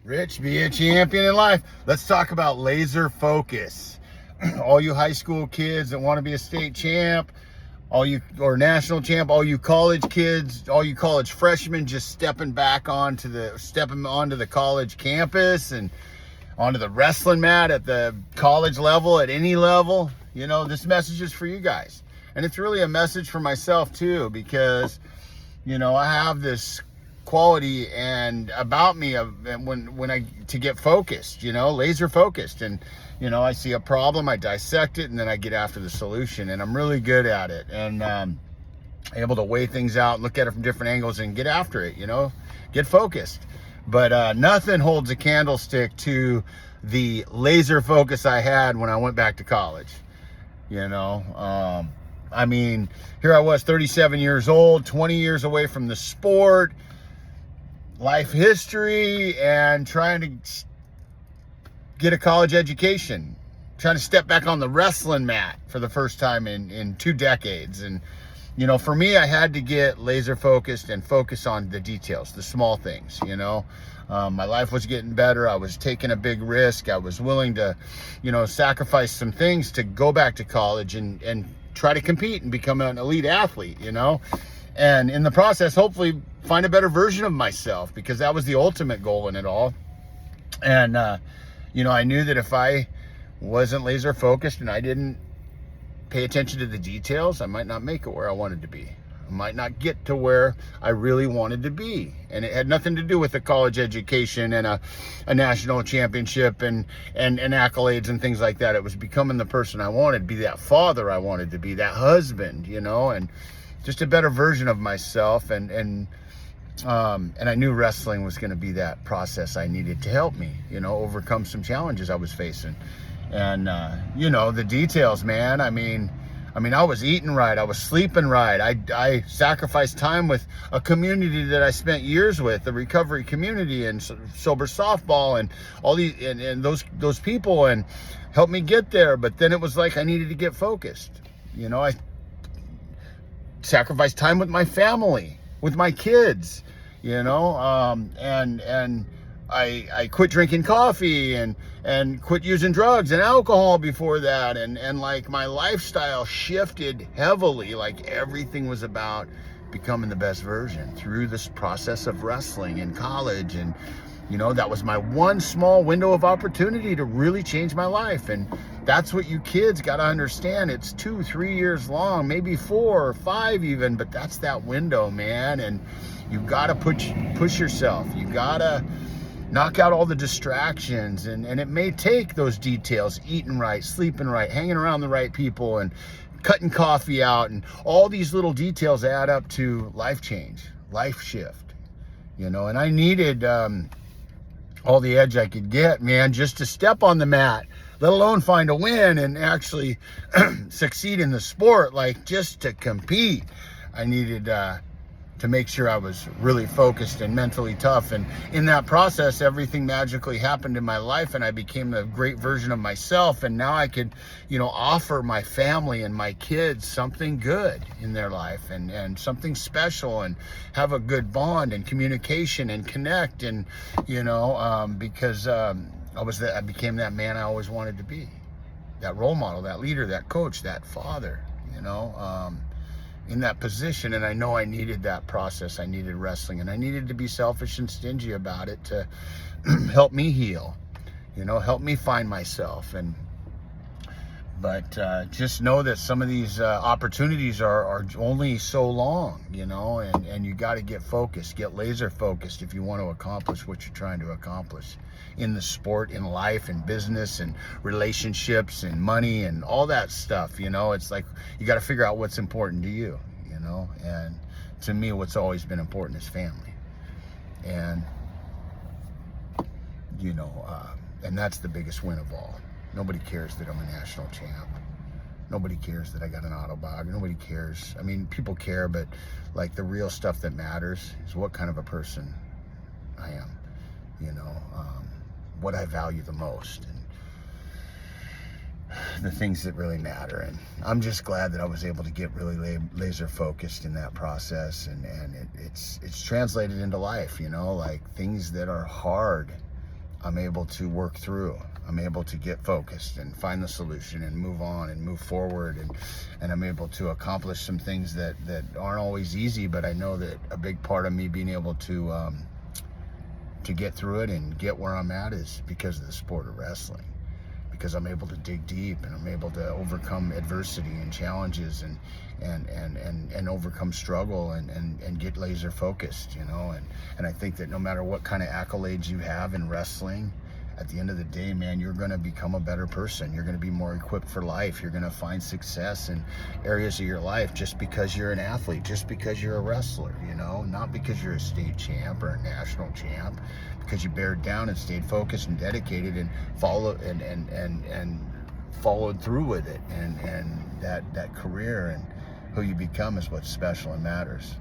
Rich, be a champion in life. Let's talk about laser focus. All you high school kids that want to be a state champ, or national champ, all you college kids, all you college freshmen just stepping onto the college campus and onto the wrestling mat at the college level, at any level. You know, this message is for you guys. And it's really a message for myself too, because, you know, I have this quality and about me to get focused, you know, laser focused. And, you know, I see a problem, I dissect it, and then I get after the solution. And I'm really good at it. And able to weigh things out, look at it from different angles and get after it, you know, get focused. But nothing holds a candlestick to the laser focus I had when I went back to college. You know, I mean, here I was, 37 years old, 20 years away from the sport, life history, and trying to get a college education, trying to step back on the wrestling mat for the first time in 2 decades. And, you know, for me, I had to get laser focused and focus on the details, the small things, you know. My life was getting better. I was taking a big risk. I was willing to, you know, sacrifice some things to go back to college and try to compete and become an elite athlete, you know. And in the process, hopefully find a better version of myself, because that was the ultimate goal in it all. And, you know, I knew that if I wasn't laser focused and I didn't pay attention to the details, I might not make it where I wanted to be. I might not get to where I really wanted to be. And it had nothing to do with a college education and a national championship and accolades and things like that. It was becoming the person I wanted to be, that father I wanted to be, that husband, you know, and just a better version of myself. And I knew wrestling was going to be that process I needed to help me, you know, overcome some challenges I was facing. And, you know, the details, man. I mean, I was eating right. I was sleeping right. I sacrificed time with a community that I spent years with, the recovery community and sober softball and all these, and those people, and helped me get there. But then it was like I needed to get focused. You know, I sacrificed time with my family, with my kids, you know, and I quit drinking coffee and quit using drugs and alcohol before that. And like my lifestyle shifted heavily, like everything was about becoming the best version through this process of wrestling in college. And, you know, that was my one small window of opportunity to really change my life. And that's what you kids got to understand. It's 2-3 years long, maybe 4 or 5 even, but that's that window, man. And you got to push yourself. You got to knock out all the distractions, and it may take those details, eating right, sleeping right, hanging around the right people, and cutting coffee out, and all these little details add up to life change, life shift, you know. And I needed all the edge I could get, man, just to step on the mat, let alone find a win and actually succeed in the sport, like just to compete. I needed to make sure I was really focused and mentally tough. And in that process, everything magically happened in my life, and I became a great version of myself. And now I could, you know, offer my family and my kids something good in their life, and something special, and have a good bond and communication and connect. And, you know, because I became that man I always wanted to be, that role model, that leader, that coach, that father, you know, in that position. And I know I needed that process. I needed wrestling, and I needed to be selfish and stingy about it to help me heal, you know, help me find myself. But just know that some of these opportunities are only so long, you know, and you got to get focused, get laser focused if you want to accomplish what you're trying to accomplish in the sport, in life, in business, and relationships, and money, and all that stuff. You know, it's like you got to figure out what's important to you, you know. And to me, what's always been important is family. And, you know, and that's the biggest win of all. Nobody cares that I'm a national champ. Nobody cares that I got an autobog. Nobody cares. I mean, people care, but like the real stuff that matters is what kind of a person I am, you know, what I value the most, and the things that really matter. And I'm just glad that I was able to get really laser focused in that process, and it's translated into life, you know, like things that are hard I'm able to work through. I'm able to get focused and find the solution and move on and move forward, and I'm able to accomplish some things that aren't always easy, but I know that a big part of me being able to get through it and get where I'm at is because of the sport of wrestling. Because I'm able to dig deep, and I'm able to overcome adversity and challenges, and overcome struggle, and get laser focused, you know. And I think that no matter what kind of accolades you have in wrestling, at the end of the day, man, you're going to become a better person. You're going to be more equipped for life. You're going to find success in areas of your life just because you're an athlete, just because you're a wrestler, you know, not because you're a state champ or a national champ, because you bared down and stayed focused and dedicated and followed through with it. And that career and who you become is what's special and matters.